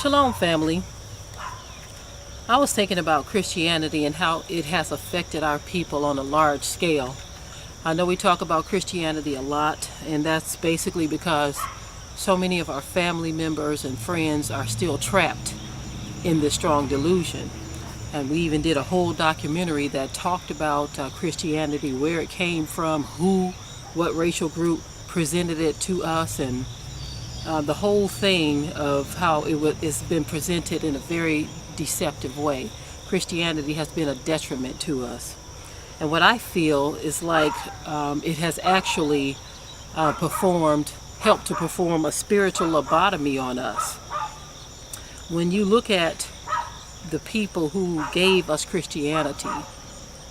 Shalom, family. I was thinking about Christianity and how it has affected our people on a large scale. I know we talk about Christianity a lot, and that's basically because so many of our family members and friends are still trapped in this strong delusion. And we even did a whole documentary that talked about Christianity, where it came from, what racial group presented it to us, and the whole thing of how it's been presented in a very deceptive way. Christianity has been a detriment to us. And what I feel is like it has actually helped to perform a spiritual lobotomy on us. When you look at the people who gave us Christianity,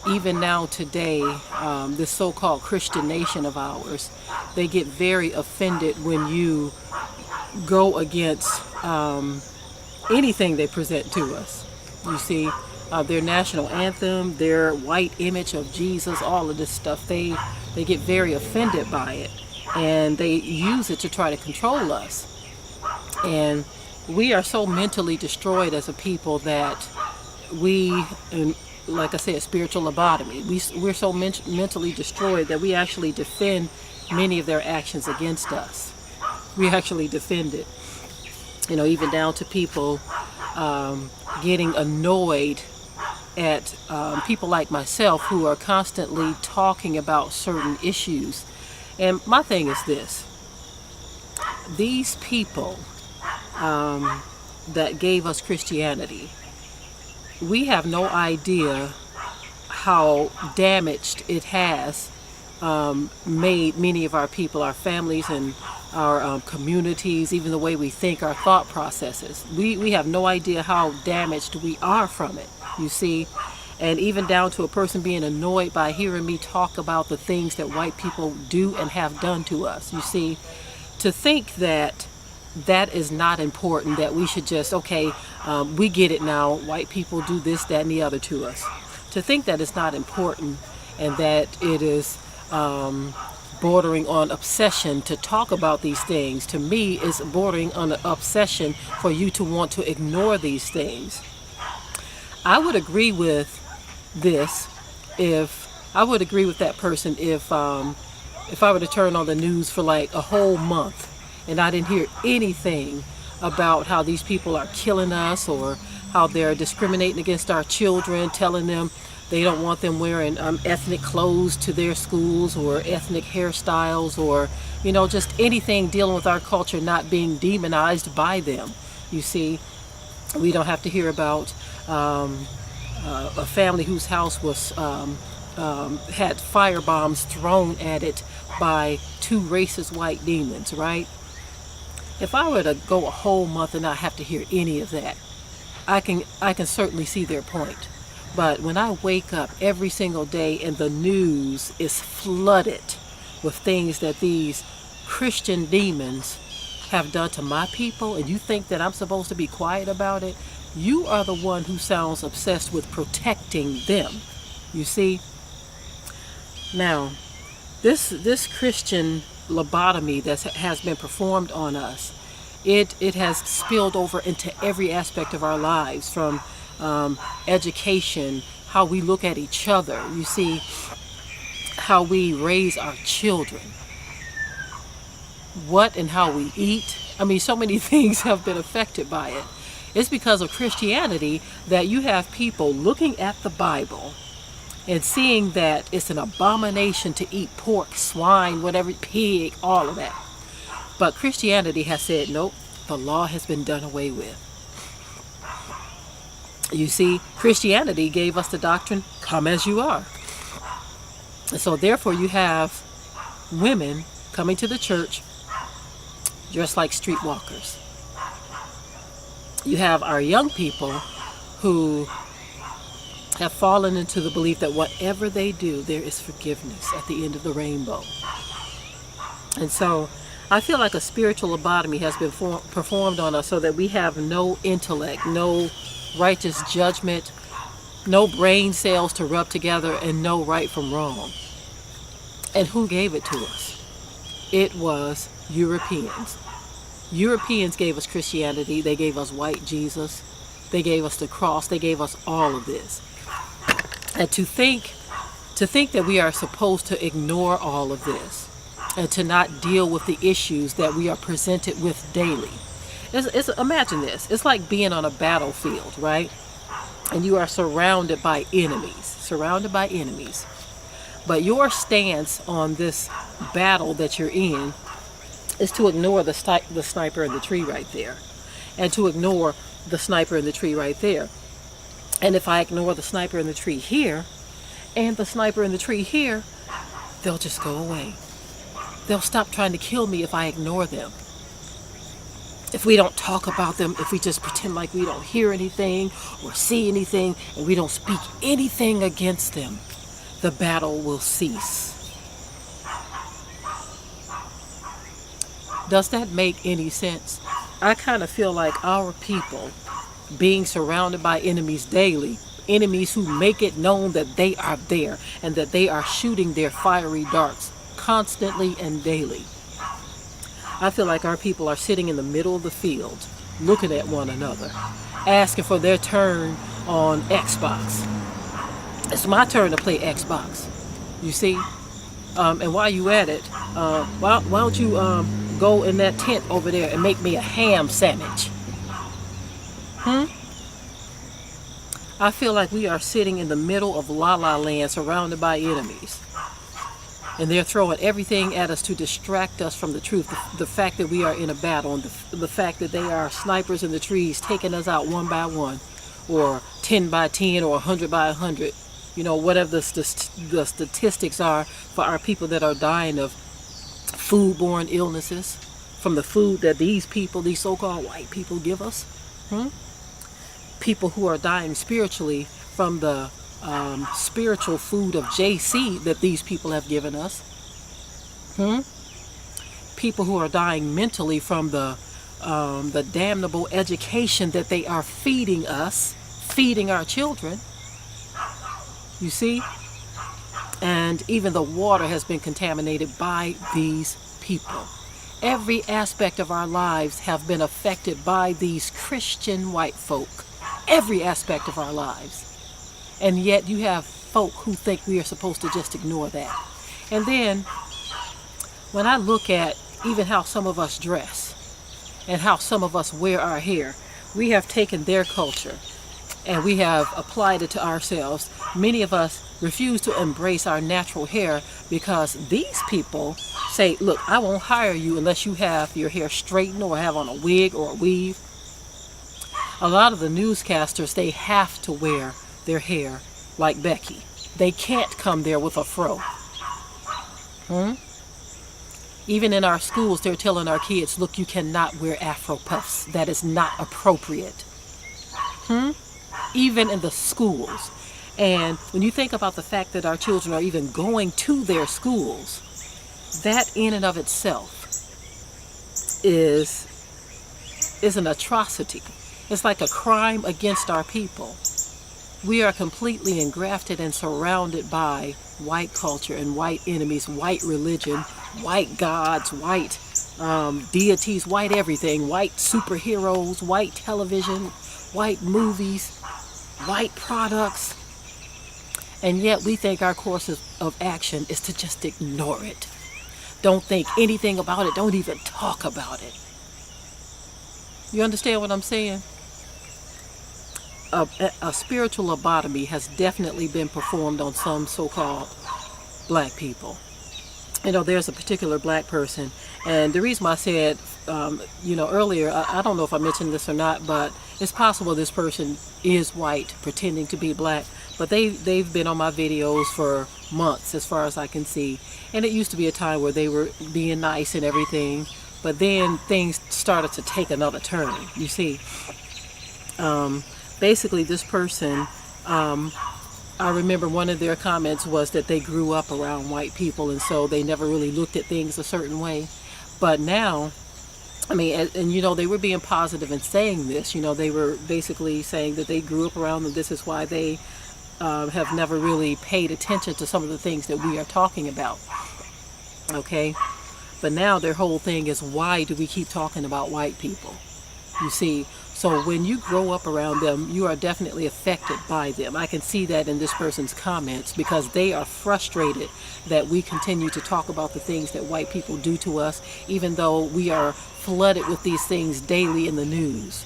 even now today, this so-called Christian nation of ours, they get very offended when you go against anything they present to us. You see, their national anthem, their white image of Jesus, all of this stuff, they get very offended by it, and they use it to try to control us. And we are so mentally destroyed as a people that like I said, spiritual lobotomy. We're so mentally destroyed that we actually defend many of their actions against us. We actually defend it. Even down to people getting annoyed at people like myself who are constantly talking about certain issues. And my thing is this: these people that gave us Christianity, we have no idea how damaged it has made many of our people, our families, and our communities, even the way we think, our thought processes. We have no idea how damaged we are from it, you see. And even down to a person being annoyed by hearing me talk about the things that white people do and have done to us, you see. To think that is not important, that we should just, we get it now, white people do this, that, and the other to us. To think that it's not important and that it is bordering on obsession to talk about these things, to me, is bordering on an obsession for you to want to ignore these things. I would agree with that person if I were to turn on the news for like a whole month and I didn't hear anything about how these people are killing us, or how they're discriminating against our children, telling them they don't want them wearing ethnic clothes to their schools, or ethnic hairstyles, or just anything dealing with our culture not being demonized by them. You see, we don't have to hear about a family whose house was had firebombs thrown at it by two racist white demons, right? If I were to go a whole month and not have to hear any of that, I can certainly see their point. But when I wake up every single day and the news is flooded with things that these Christian demons have done to my people, and you think that I'm supposed to be quiet about it, you are the one who sounds obsessed with protecting them. You see? Now, this Christian lobotomy that has been performed on us, it has spilled over into every aspect of our lives, from education, how we look at each other, you see, how we raise our children, what and how we eat. I mean, so many things have been affected by it. It's because of Christianity that you have people looking at the Bible and seeing that it's an abomination to eat pork, swine, whatever, pig, all of that. But Christianity has said, nope, the law has been done away with. You see, Christianity gave us the doctrine, come as you are. And so therefore you have women coming to the church dressed like streetwalkers. You have our young people who have fallen into the belief that whatever they do, there is forgiveness at the end of the rainbow. And so I feel like a spiritual lobotomy has been performed on us so that we have no intellect, no righteous judgment, no brain cells to rub together, and no right from wrong. And who gave it to us? It was Europeans. Europeans gave us Christianity. They gave us white Jesus. They gave us the cross. They gave us all of this. And to think that we are supposed to ignore all of this and to not deal with the issues that we are presented with daily. Imagine this. It's like being on a battlefield, right? And you are surrounded by enemies. But your stance on this battle that you're in is to ignore the sniper in the tree right there. And to ignore the sniper in the tree right there. And if I ignore the sniper in the tree here and the sniper in the tree here, they'll just go away. They'll stop trying to kill me if I ignore them. If we don't talk about them, if we just pretend like we don't hear anything or see anything, and we don't speak anything against them, the battle will cease. Does that make any sense? I kind of feel like our people being surrounded by enemies daily, enemies who make it known that they are there and that they are shooting their fiery darts constantly and daily. I feel like our people are sitting in the middle of the field, looking at one another, asking for their turn on Xbox. It's my turn to play Xbox, you see? And while you at it, why don't you go in that tent over there and make me a ham sandwich? I feel like we are sitting in the middle of La La Land, surrounded by enemies. And they're throwing everything at us to distract us from the truth. The fact that we are in a battle, and the fact that they are snipers in the trees taking us out one by one, or 10 by 10, or 100 by 100. You know, whatever the statistics are for our people that are dying of foodborne illnesses from the food that these people, these so-called white people, give us. People who are dying spiritually from the spiritual food of JC that these people have given us. People who are dying mentally from the damnable education that they are feeding us, feeding our children. You see? And even the water has been contaminated by these people. Every aspect of our lives have been affected by these Christian white folk. Every aspect of our lives. And yet you have folk who think we are supposed to just ignore that. And then when I look at even how some of us dress and how some of us wear our hair, we have taken their culture and we have applied it to ourselves. Many of us refuse to embrace our natural hair because these people say, look, I won't hire you unless you have your hair straightened or have on a wig or a weave. A lot of the newscasters, they have to wear their hair like Becky. They can't come there with a fro. Even in our schools, they're telling our kids, look, you cannot wear Afro puffs. That is not appropriate. Even in the schools. And when you think about the fact that our children are even going to their schools, that in and of itself is an atrocity. It's like a crime against our people. We are completely engrafted and surrounded by white culture and white enemies, white religion, white gods, white deities, white everything, white superheroes, white television, white movies, white products. And yet we think our course of action is to just ignore it. Don't think anything about it. Don't even talk about it. You understand what I'm saying? A spiritual lobotomy has definitely been performed on some so-called black people. You know, there's a particular black person, and the reason why I said, earlier, I don't know if I mentioned this or not, but it's possible this person is white, pretending to be black, but they've been on my videos for months, as far as I can see, and it used to be a time where they were being nice and everything, but then things started to take another turn, you see. Basically, this person, I remember one of their comments was that they grew up around white people, and so they never really looked at things a certain way. But now, I mean, and they were being positive in saying this. They were basically saying that they grew up around them. This is why they have never really paid attention to some of the things that we are talking about. Okay? But now their whole thing is, why do we keep talking about white people? You see, so when you grow up around them, you are definitely affected by them. I can see that in this person's comments, because they are frustrated that we continue to talk about the things that white people do to us, even though we are flooded with these things daily in the news.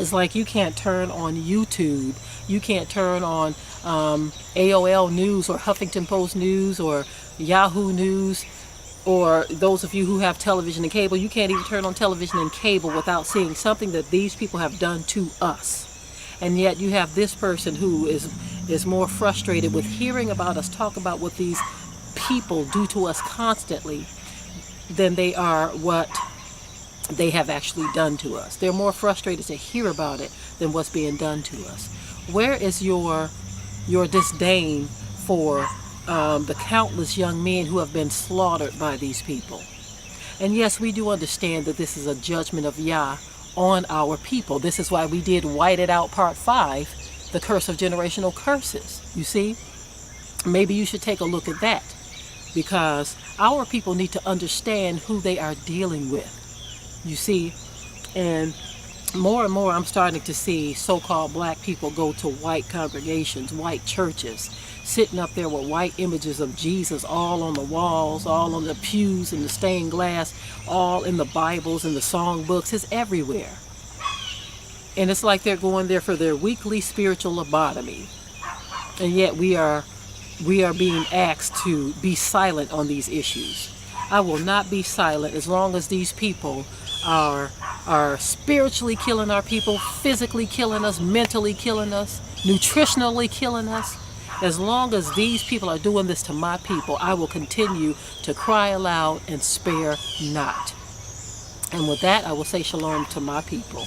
It's like you can't turn on YouTube, you can't turn on AOL News or Huffington Post News or Yahoo News, or those of you who have television and cable, you can't even turn on television and cable without seeing something that these people have done to us. And yet you have this person who is more frustrated with hearing about us talk about what these people do to us constantly than they are what they have actually done to us. They're more frustrated to hear about it than what's being done to us. Where is your disdain for the countless young men who have been slaughtered by these people? And yes, we do understand that this is a judgment of Yah on our people. This is why we did White It Out Part 5, the curse of generational curses. You see, maybe you should take a look at that, because our people need to understand who they are dealing with. You see, and more I'm starting to see so-called black people go to white congregations, white churches, sitting up there with white images of Jesus all on the walls, all on the pews and the stained glass, all in the Bibles and the songbooks. It's everywhere. And it's like they're going there for their weekly spiritual lobotomy. And yet we are being asked to be silent on these issues. I will not be silent as long as these people are spiritually killing our people, physically killing us, mentally killing us, nutritionally killing us. As long as these people are doing this to my people, I will continue to cry aloud and spare not. And with that, I will say shalom to my people.